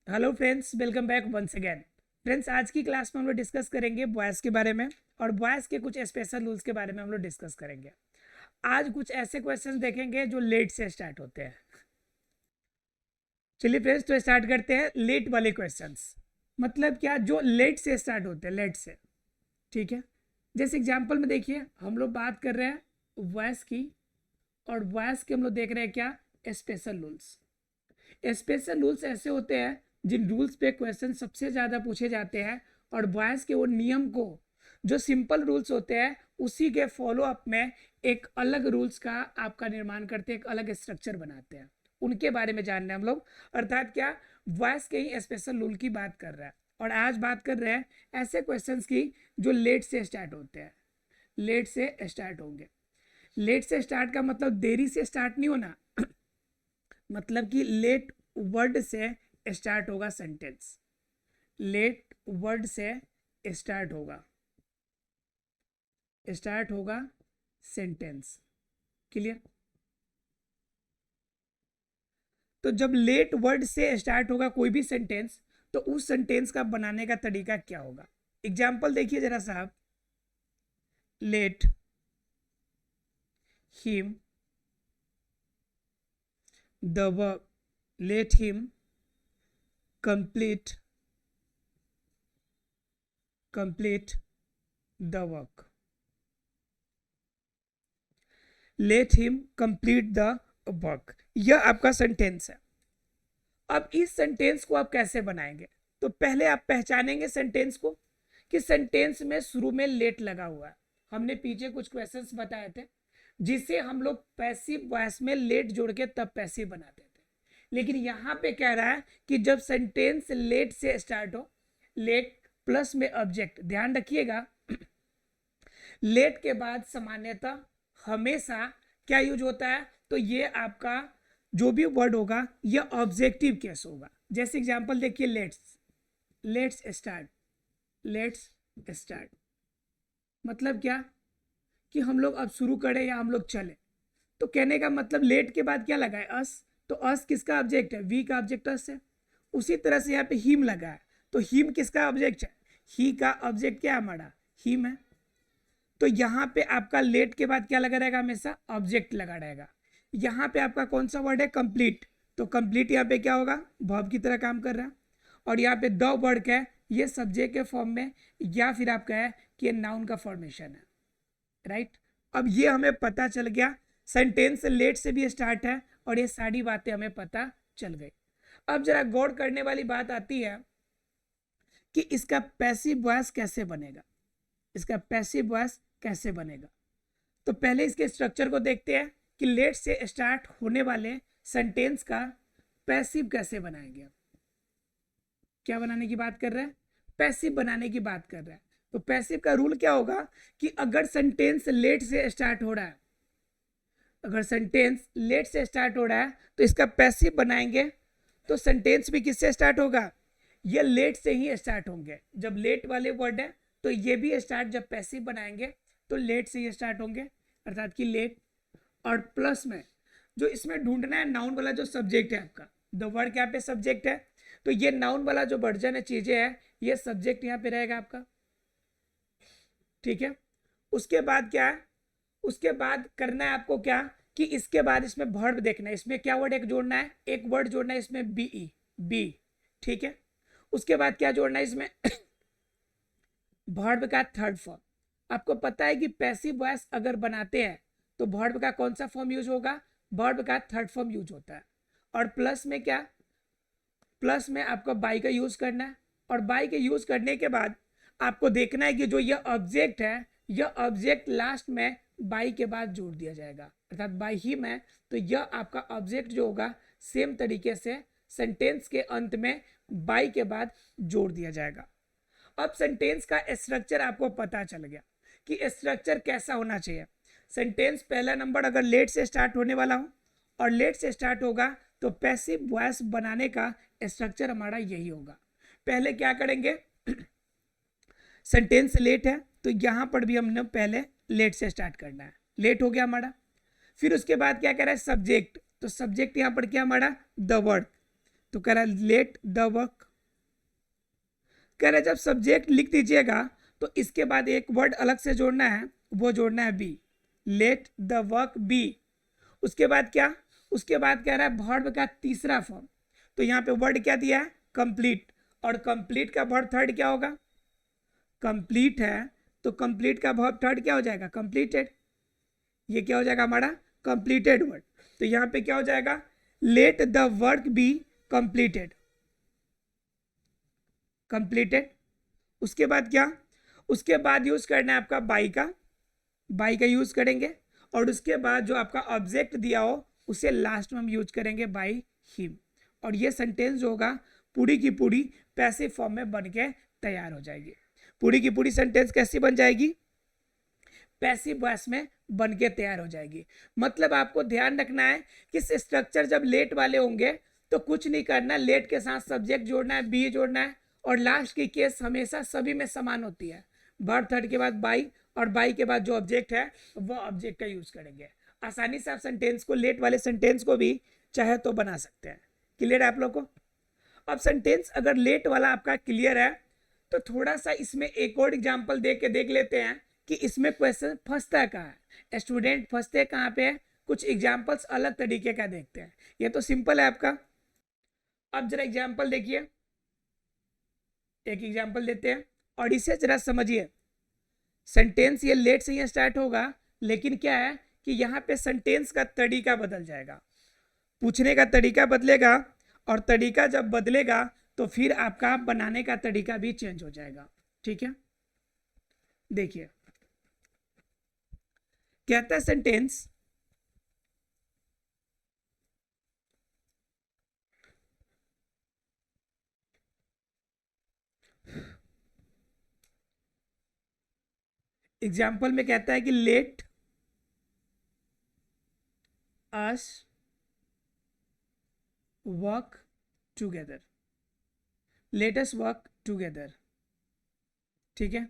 Hello friends, welcome back once again. Friends, आज की class में हम लोग डिस्कस करेंगे बॉयज़ के बारे में और बॉयज़ के कुछ स्पेशल रूल्स के बारे में हम लोग डिस्कस करेंगे। आज कुछ ऐसे क्वेश्चंस देखेंगे जो लेट से स्टार्ट होते हैं। चलिए फ्रेंड्स, तो स्टार्ट करते हैं लेट वाले क्वेश्चंस। मतलब क्या, जो लेट से स्टार्ट होते हैं, लेट से। ठीक है, जैसे एग्जाम्पल में देखिए, हम लोग बात कर रहे हैं वॉयस की, और वॉयस के हम लोग देख रहे हैं क्या, स्पेशल रूल्स। स्पेशल रूल्स ऐसे होते हैं जिन रूल्स पे क्वेश्चन सबसे ज़्यादा पूछे जाते हैं, और बॉयज़ के वो नियम को, जो सिंपल रूल्स होते हैं, उसी के फॉलो अप में एक अलग रूल्स का आपका निर्माण करते हैं, एक अलग स्ट्रक्चर बनाते हैं। उनके बारे में जानना है हम लोग, अर्थात क्या, बॉयज़ के ही स्पेशल रूल की बात कर रहा है। और आज बात कर रहे हैं ऐसे क्वेश्चंस की जो लेट से स्टार्ट होते हैं, लेट से स्टार्ट होंगे। लेट से स्टार्ट का मतलब देरी से स्टार्ट नहीं होना, मतलब कि लेट वर्ड से स्टार्ट होगा सेंटेंस। लेट वर्ड से स्टार्ट होगा, सेंटेंस। क्लियर? तो जब लेट वर्ड से स्टार्ट होगा कोई भी सेंटेंस, तो उस सेंटेंस का बनाने का तरीका क्या होगा। एग्जाम्पल देखिए जरा साहब। Let him the work, let him complete the work, let him complete the work. यह आपका सेंटेंस है। अब इस सेंटेंस को आप कैसे बनाएंगे, तो पहले आप पहचानेंगे सेंटेंस को कि सेंटेंस में शुरू में लेट लगा हुआ है। हमने पीछे कुछ क्वेश्चंस बताए थे जिसे हम लोग पैसिव वॉइस में लेट जोड़ के तब पैसिव बनाते थे। लेकिन यहाँ पे कह रहा है कि जब सेंटेंस लेट से स्टार्ट हो, लेट प्लस में ऑब्जेक्ट, ध्यान रखिएगा, लेट के बाद सामान्यतः हमेशा क्या यूज होता है, तो ये आपका जो भी वर्ड होगा यह ऑब्जेक्टिव केस होगा। जैसे एग्जांपल देखिए, लेट्स स्टार्ट मतलब क्या, कि हम लोग अब शुरू करें या हम लोग चले। तो कहने का मतलब लेट के बाद क्या लगा है, अस। तो अस किसका ऑब्जेक्ट है, वी का ऑब्जेक्ट अस है। उसी तरह से यहाँ पे हिम लगा है, तो हिम किसका ऑब्जेक्ट है, ही का ऑब्जेक्ट क्या है हमारा, हिम है। तो यहाँ पे आपका लेट के बाद क्या लगा रहेगा, हमेशा ऑब्जेक्ट लगा रहेगा। यहाँ पे आपका कौन सा वर्ड है, कंप्लीट। तो कंप्लीट यहाँ पे क्या होगा, वर्ब की तरह काम कर रहा है। और यहाँ पे द वर्ड क्या है, ये सब्जेक्ट के फॉर्म में, या फिर आपका है कि ये नाउन का फॉर्मेशन है। राइट? अब ये हमें पता चल गया, सेंटेंस लेट से भी स्टार्ट है, और ये सारी बातें हमें पता चल गई। अब जरा गौर करने वाली बात आती है कि इसका पैसिव वॉइस कैसे बनेगा, इसका पैसिव वॉइस कैसे बनेगा। तो पहले इसके स्ट्रक्चर को देखते हैं कि लेट से स्टार्ट होने वाले सेंटेंस का पैसिव कैसे बनाएंगे। क्या बनाने की बात कर रहे हैं, पैसिव बनाने की बात कर रहे हैं। तो पैसिव का रूल क्या होगा कि अगर सेंटेंस लेट से स्टार्ट हो रहा है, अगर सेंटेंस लेट से स्टार्ट हो रहा है तो इसका पैसिव बनाएंगे, तो सेंटेंस भी किससे स्टार्ट होगा, ये लेट से ही स्टार्ट होंगे। जब लेट वाले वर्ड है तो ये भी स्टार्ट, जब पैसिव बनाएंगे तो लेट से ही स्टार्ट होंगे, अर्थात कि लेट। और प्लस में जो इसमें ढूंढना है, नाउन वाला जो सब्जेक्ट है आपका, द वर्ड क्या पे सब्जेक्ट है, तो ये नाउन वाला जो वर्जन है, चीजें है, ये सब्जेक्ट यहाँ पे रहेगा आपका। ठीक है, उसके बाद क्या है, उसके बाद करना है आपको क्या, कि इसके बाद इसमें वर्ब देखना है, इसमें क्या वर्ड एक जोड़ना है, एक वर्ड जोड़ना है इसमें, बी। ठीक है, उसके बाद क्या जोड़ना है इसमें वर्ब का थर्ड फॉर्म। आपको पता है कि पैसिव वॉइस अगर बनाते हैं तो वर्ब का कौन सा फॉर्म यूज होगा, वर्ब का थर्ड फॉर्म यूज होता है। और प्लस में क्या, प्लस में आपको बाई का यूज करना है। और बाई के यूज करने के बाद आपको देखना है कि जो यह ऑब्जेक्ट है, यह ऑब्जेक्ट लास्ट में बाई के बाद जोड़ दिया जाएगा, अर्थात बाई ही में। तो यह आपका ऑब्जेक्ट जो होगा सेम तरीके से सेंटेंस के अंत में बाई के बाद जोड़ दिया जाएगा। अब सेंटेंस का स्ट्रक्चर आपको पता चल गया कि स्ट्रक्चर कैसा होना चाहिए। सेंटेंस पहला नंबर अगर लेट से स्टार्ट होने वाला हो और लेट से स्टार्ट होगा, तो पैसिव वॉइस बनाने का स्ट्रक्चर हमारा यही होगा। पहले क्या करेंगे, सेंटेंस लेट है तो यहां पर भी हमने पहले लेट से स्टार्ट करना है, लेट हो गया हमारा। फिर उसके बाद क्या कह रहा है, सब्जेक्ट। तो सब्जेक्ट यहां पर क्या हमारा, द वर्ड। तो कह रहा है लेट द वर्क, कह रहा है जब सब्जेक्ट लिख दीजिएगा तो इसके बाद एक वर्ड अलग से जोड़ना है, वो जोड़ना है be, let the work be. उसके बाद क्या, उसके बाद कह रहा है वर्ब का तीसरा फॉर्म, तो यहाँ पे वर्ड क्या दिया है, कंप्लीट, और कंप्लीट का वर्ब थर्ड क्या होगा, कंप्लीट है, तो कंप्लीट का वर्ब थर्ड क्या हो जाएगा, कंप्लीटेड। ये क्या हो जाएगा हमारा, कंप्लीटेड वर्ड। तो यहाँ पे क्या हो जाएगा, late the work be completed, completed. उसके बाद क्या, उसके बाद यूज करना है आपका बाई का यूज करेंगे, और उसके बाद जो आपका ऑब्जेक्ट दिया हो उसे लास्ट में हम यूज करेंगे बाई हिम, और ये सेंटेंस जो होगा पूरी की पूरी पैसिव फॉर्म में बन के तैयार हो जाएगी। पूरी की पूरी सेंटेंस कैसी बन जाएगी, पैसिव वॉइस में बन के तैयार हो जाएगी। मतलब आपको ध्यान रखना है कि स्ट्रक्चर जब लेट वाले होंगे तो कुछ नहीं करना, लेट के साथ सब्जेक्ट जोड़ना है, बी जोड़ना है, और लास्ट की केस हमेशा सभी में समान होती है, वर्ब थर्ड के बाद बाई, और बाई के बाद जो ऑब्जेक्ट है वो ऑब्जेक्ट का यूज करेंगे। आसानी से आप सेंटेंस को, लेट वाले सेंटेंस को भी चाहे तो बना सकते हैं। क्लियर है आप लोग को। अब सेंटेंस अगर लेट वाला आपका क्लियर है तो थोड़ा सा इसमें एक और एग्जांपल दे के देख लेते हैं कि इसमें क्वेश्चन फंसता कहाँ है, स्टूडेंट फंसते कहाँ पे है। कुछ एग्जांपल्स अलग तरीके का देखते हैं। ये तो सिंपल है आपका। अब जरा एग्जांपल देखिए, एक एग्जांपल देते हैं और इसे जरा समझिए। सेंटेंस ये लेट से ही स्टार्ट होगा, लेकिन क्या है कि यहाँ पे सेंटेंस का तरीका बदल जाएगा, पूछने का तरीका बदलेगा, और तरीका जब बदलेगा तो फिर आपका बनाने का तरीका भी चेंज हो जाएगा। ठीक है, देखिए कहता है सेंटेंस, एग्जाम्पल में कहता है कि let us work together, let us work together. ठीक है,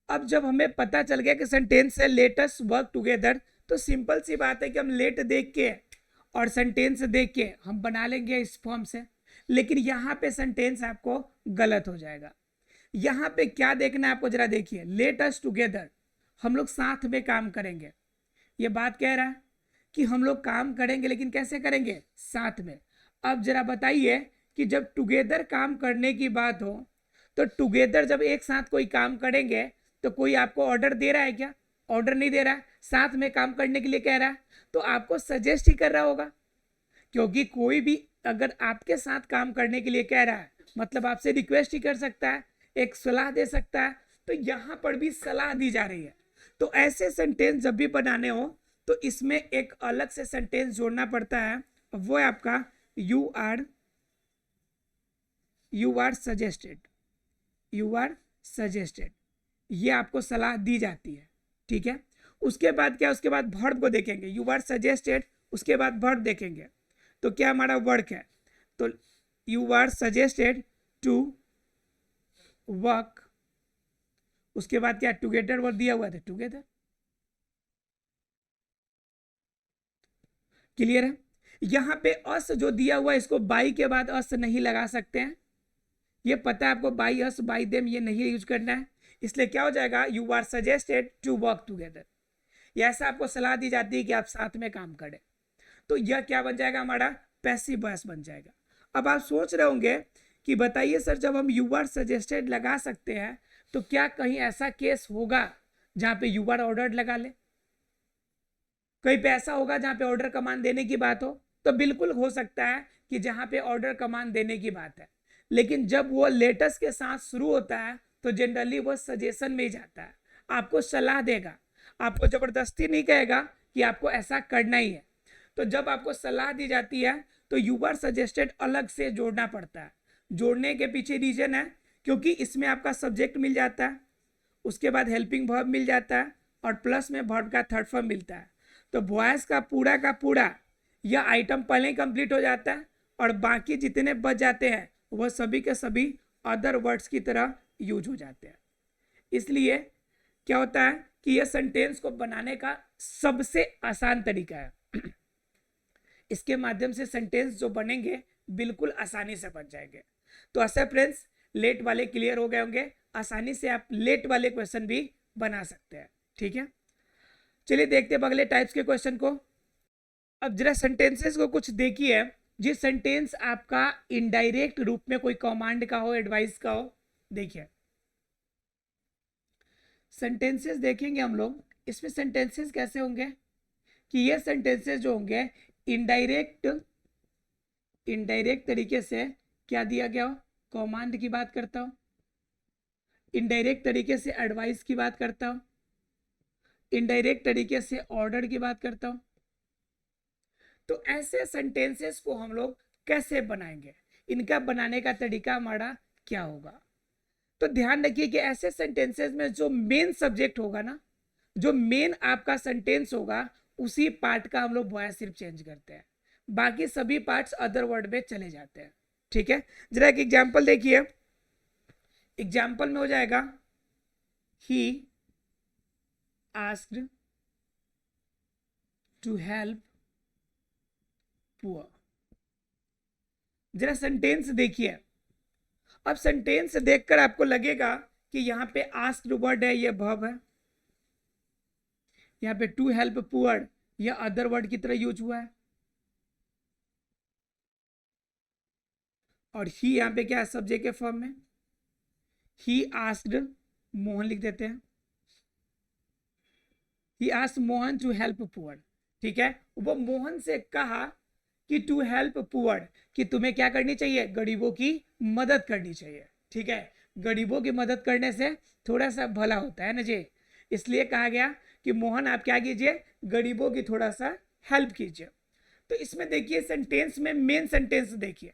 अब जब हमें पता चल गया कि सेंटेंस है लेट अस वर्क टुगेदर, तो सिंपल सी बात है कि हम लेट देख के और सेंटेंस देख के हम बना लेंगे इस फॉर्म से। लेकिन यहाँ पे सेंटेंस आपको गलत हो जाएगा। यहाँ पे क्या देखना है आपको, जरा देखिए, लेट अस टुगेदर, हम लोग साथ में काम करेंगे। ये बात कह रहा है कि हम लोग काम करेंगे, लेकिन कैसे करेंगे, साथ में। अब जरा बताइए कि जब टुगेदर काम करने की बात हो, तो टुगेदर जब एक साथ कोई काम करेंगे तो कोई आपको ऑर्डर दे रहा है क्या, ऑर्डर नहीं दे रहा है, साथ में काम करने के लिए कह रहा है, तो आपको सजेस्ट ही कर रहा होगा। क्योंकि कोई भी अगर आपके साथ काम करने के लिए कह रहा है, मतलब आपसे रिक्वेस्ट ही कर सकता है, एक सलाह दे सकता है, तो यहाँ पर भी सलाह दी जा रही है। तो ऐसे सेंटेंस जब भी बनाने हो तो इसमें एक अलग से सेंटेंस जोड़ना पड़ता है, वो है आपका you are suggested, you are suggested, ये आपको सलाह दी जाती है। ठीक है, उसके बाद क्या, उसके बाद वर्ब को देखेंगे, यू आर सजेस्टेड, उसके बाद वर्ब देखेंगे, तो क्या हमारा वर्क है, तो you are suggested to work, उसके बाद क्या, टुगेदर वर्क दिया हुआ था, टुगेदर। क्लियर है। यहाँ पे अस जो दिया हुआ है, इसको बाई के बाद अस नहीं लगा सकते हैं, ये पता है आपको, बाई अस बाई देम ये नहीं यूज करना है। इसलिए क्या हो जाएगा, you are suggested to work together, ये ऐसा आपको सलाह दी जाती है कि आप साथ में काम करें। तो यह क्या बन जाएगा, हमारा पैसिव वॉइस बन जाएगा। अब आप सोच रहे होंगे कि बताइए सर, जब हम यू आर सजेस्टेड लगा सकते हैं तो क्या कहीं ऐसा केस होगा जहां पे यू आर ऑर्डर्ड लगा ले, कहीं पे ऐसा होगा जहां पे ऑर्डर कमांड देने की बात हो, तो बिल्कुल हो सकता है कि जहां पे ऑर्डर कमांड देने की बात है। लेकिन जब वो लेटेस्ट के साथ शुरू होता है तो जनरली वो सजेशन में ही जाता है, आपको सलाह देगा, आपको जबरदस्ती नहीं कहेगा कि आपको ऐसा करना ही है। तो जब आपको सलाह दी जाती है तो यू आर सजेस्टेड अलग से जोड़ना पड़ता है। जोड़ने के पीछे रीजन है क्योंकि इसमें आपका सब्जेक्ट मिल जाता है, उसके बाद हेल्पिंग वर्ब मिल जाता है, और प्लस में वर्ब का थर्ड फॉर्म मिलता है। तो वॉइस का पूरा यह आइटम पहले ही कंप्लीट हो जाता है, और बाकी जितने बच जाते हैं वह सभी के सभी अदर वर्ड्स की तरह यूज हो जाते हैं। इसलिए क्या होता है कि यह सेंटेंस को बनाने का सबसे आसान तरीका है। इसके माध्यम से सेंटेंस जो बनेंगे बिल्कुल आसानी से बन जाएंगे। तो ऐसे फ्रेंड्स लेट वाले क्लियर हो गए होंगे, आसानी से आप लेट वाले क्वेश्चन भी बना सकते हैं। ठीक है, चलिए देखते हैं अगले टाइप्स के क्वेश्चन को। अब जरा सेंटेंसेस को कुछ देखिए, जिस सेंटेंस आपका इनडायरेक्ट रूप में कोई कमांड का हो, एडवाइस का हो। देखिए सेंटेंसेस देखेंगे हम लोग, इसमें सेंटेंसेस कैसे होंगे कि ये सेंटेंसेस जो होंगे इनडायरेक्ट इनडायरेक्ट तरीके से क्या दिया गया हो, कमांड की बात करता हो, इनडायरेक्ट तरीके से एडवाइस की बात करता हो, इनडायरेक्ट तरीके से ऑर्डर की बात करता हूं। तो ऐसे सेंटेंसेस को हम लोग कैसे बनाएंगे, इनका बनाने का तरीका हमारा क्या होगा। तो ध्यान रखिए कि ऐसे सेंटेंसेस में जो मेन सब्जेक्ट होगा ना, जो मेन आपका सेंटेंस होगा, उसी पार्ट का हम लोग वॉइस सिर्फ चेंज करते हैं, बाकी सभी पार्ट्स अदर वर्ड में चले जाते हैं। ठीक है, जरा एक एग्जाम्पल देखिए। एग्जाम्पल में हो जाएगा he asked to help poor. जरा सेंटेंस देखिए। अब सेंटेंस देखकर आपको लगेगा कि यहां पे आस्क्ड वर्ड है, ये वर्ब है, यहां पे टू हेल्प पुअर यह अदर वर्ड की तरह यूज हुआ है, और ही यहां पे क्या है, सब्जेक्ट के फॉर्म में। ही आस्क्ड, मोहन लिख देते हैं, he asked Mohan to help poor. ठीक है, वो मोहन से कहा कि टू हेल्प पुअर, कि तुम्हें क्या करनी चाहिए, गरीबों की मदद करनी चाहिए। ठीक है, गरीबों की मदद करने से थोड़ा सा भला होता है ना जी, इसलिए कहा गया कि मोहन आप क्या कीजिए, गरीबों की थोड़ा सा हेल्प कीजिए। तो इसमें देखिए सेंटेंस में मेन सेंटेंस देखिए,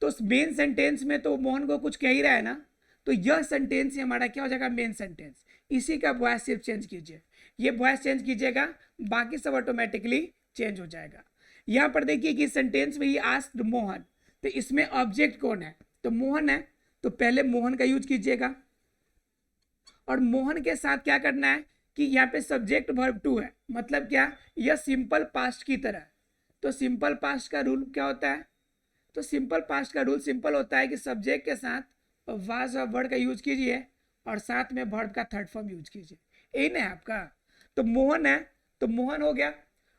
तो उस मेन सेंटेंस में तो मोहन को कुछ कह ही रहा है ना, तो यह सेंटेंस ही हमारा क्या हो जाएगा, मेन सेंटेंस। इसी का वॉइस सिर्फ चेंज कीजिए, ये वॉइस चेंज कीजिएगा, बाकी सब ऑटोमेटिकली चेंज हो जाएगा। यहां पर देखिए कि सेंटेंस में ही आस्क्ड मोहन, तो इसमें ऑब्जेक्ट कौन है, तो मोहन है, तो पहले मोहन का यूज कीजिएगा। और मोहन के साथ क्या करना है कि यहाँ पे सब्जेक्ट वर्ब टू है, मतलब क्या, यह सिंपल पास्ट की तरह है। तो सिंपल पास्ट का रूल क्या होता है, तो सिंपल पास्ट का रूल सिंपल होता है कि सब्जेक्ट के साथ वाज और वर्ड का यूज कीजिए, और साथ में वर्ब का थर्ड फॉर्म यूज कीजिए, यही ना है आपका। तो मोहन है, तो मोहन हो गया।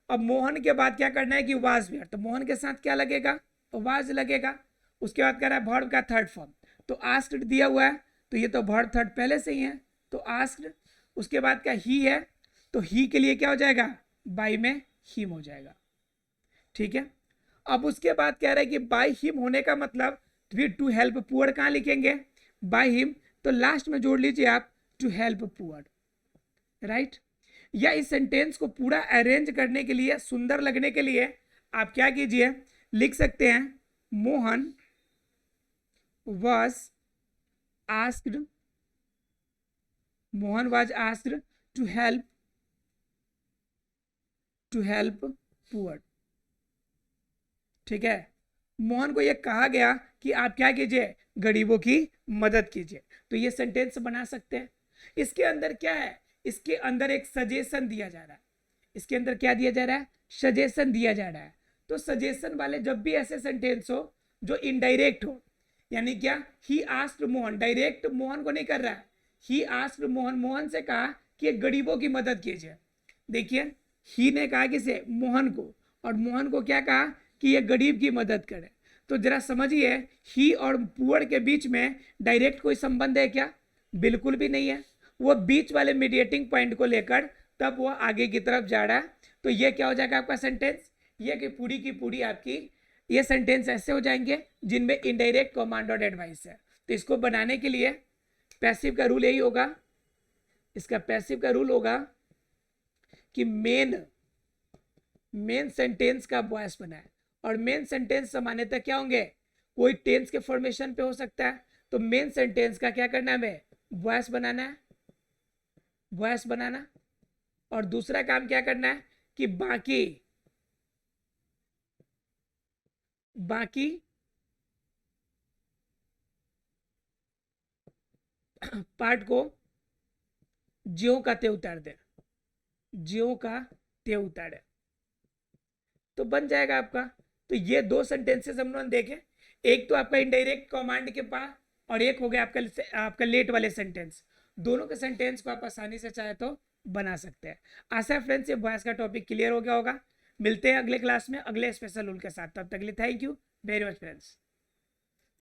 अब मोहन के बाद क्या करना है कि वाज वेयर, तो मोहन के साथ क्या लगेगा, वाज लगेगा। उसके बाद कह रहा है वर्ब का थर्ड फॉर्म, तो आस्क्ड दिया हुआ है, तो ये तो वर्ब थर्ड पहले से ही है, तो आस्क्ड। उसके बाद क्या ही है, तो ही के लिए क्या हो जाएगा, बाई में हिम हो जाएगा। ठीक है, अब उसके बाद कह रहा है कि बाय हिम होने का मतलब फिर टू हेल्प पुअर कहाँ लिखेंगे, बाय हिम, तो लास्ट में जोड़ लीजिए आप टू हेल्प पुअर, राइट। या इस सेंटेंस को पूरा अरेंज करने के लिए, सुंदर लगने के लिए आप क्या कीजिए, लिख सकते हैं Mohan was asked Mohan was asked to help poor. ठीक है, मोहन को यह कहा गया कि आप क्या कीजिए, गरीबों की मदद कीजिए। तो ये सेंटेंस बना सकते हैं। इसके अंदर क्या है, इसके अंदर एक सजेशन दिया जा रहा है, इसके अंदर क्या दिया जा रहा है, सजेशन दिया जा रहा है। तो सजेशन वाले जब भी ऐसे सेंटेंस हो जो इनडायरेक्ट हो, यानी क्या, ही आस्क्ड मोहन, डायरेक्ट मोहन को नहीं कर रहा है, ही आस्क्ड मोहन, मोहन से कहा कि गरीबों की मदद कीजिए। देखिए ही ने कहा किसे, मोहन को, और मोहन को क्या कहा कि ये गरीब की मदद करे। तो जरा समझिए, ही और पुअर के बीच में डायरेक्ट कोई संबंध है क्या, बिल्कुल भी नहीं है। वो बीच वाले मीडिएटिंग पॉइंट को लेकर तब वो आगे की तरफ जा रहा है। तो ये क्या हो जाएगा आपका सेंटेंस, ये कि पूरी की पूरी आपकी ये सेंटेंस ऐसे हो जाएंगे जिनमें इनडायरेक्ट कमांड और एडवाइस है। तो इसको बनाने के लिए पैसिव का रूल यही होगा, इसका पैसिव का रूल होगा कि मेन सेंटेंस का वॉइस बनाए। और मेन सेंटेंस सामान्यतः क्या होंगे, कोई टेंस के फॉर्मेशन पे हो सकता है। तो मेन सेंटेंस का क्या करना है, हमें वॉइस बनाना है, वॉइस बनाना। और दूसरा काम क्या करना है कि बाकी पार्ट को ज्यों का त्यों उतार दे, ज्यों का त्यों उतारे, तो बन जाएगा आपका। तो ये दो सेंटेंसेस हम लोगों ने देखे, एक तो आपका इनडायरेक्ट कमांड के पास, और एक हो गया आपका लेट वाले सेंटेंस। दोनों के सेंटेंस को आप आसानी से चाहे तो बना सकते हैं। आशा है फ्रेंड्स ये वॉइस का टॉपिक क्लियर हो गया होगा। मिलते हैं अगले क्लास में अगले स्पेशल रूल के साथ। तब तक के लिए thank you very much friends.